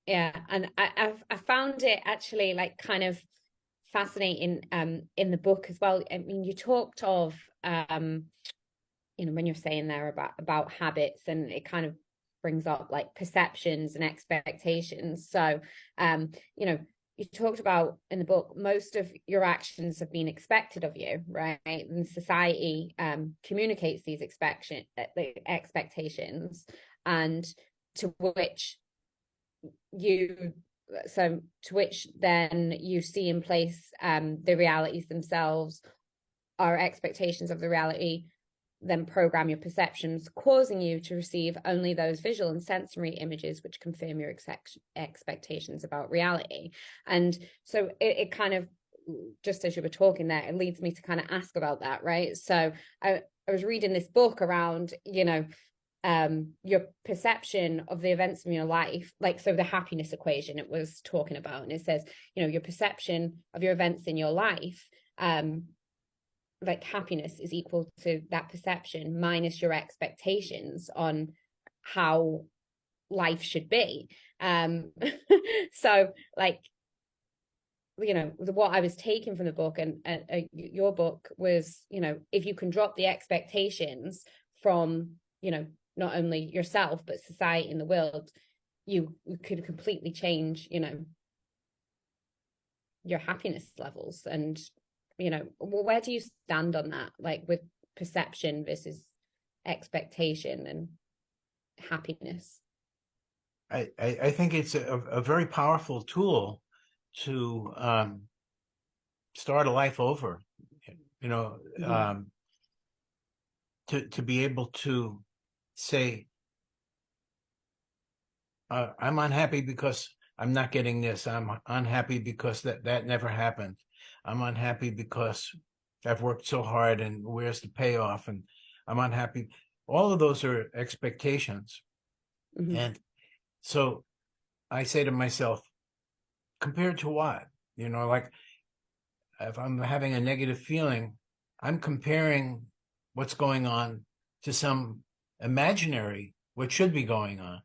Yeah, and I found it actually like kind of fascinating in the book as well. I mean, you talked of when you're saying there about habits, and it kind of brings up like perceptions and expectations. So you talked about in the book, most of your actions have been expected of you, right? And society communicates these expectations, and to which you to which then you see in place the realities themselves, our expectations of the reality then program your perceptions, causing you to receive only those visual and sensory images which confirm your expectations about reality. And so it kind of, just as you were talking there, it leads me to kind of ask about that, right? So I was reading this book around, your perception of the events in your life, like, so the happiness equation it was talking about, and it says, your perception of your events in your life, like happiness is equal to that perception minus your expectations on how life should be. So like, what I was taking from the book and your book was, if you can drop the expectations from, not only yourself but society and the world, you could completely change, your happiness levels. And where do you stand on that, like with perception versus expectation and happiness? I think it's a very powerful tool to start a life over, you know, Mm-hmm. to be able to say, I'm unhappy because I'm not getting this. I'm unhappy because that never happened. I'm unhappy because I've worked so hard and where's the payoff? And I'm unhappy. All of those are expectations. Mm-hmm. And so I say to myself, compared to what? Like if I'm having a negative feeling, I'm comparing what's going on to some imaginary what should be going on.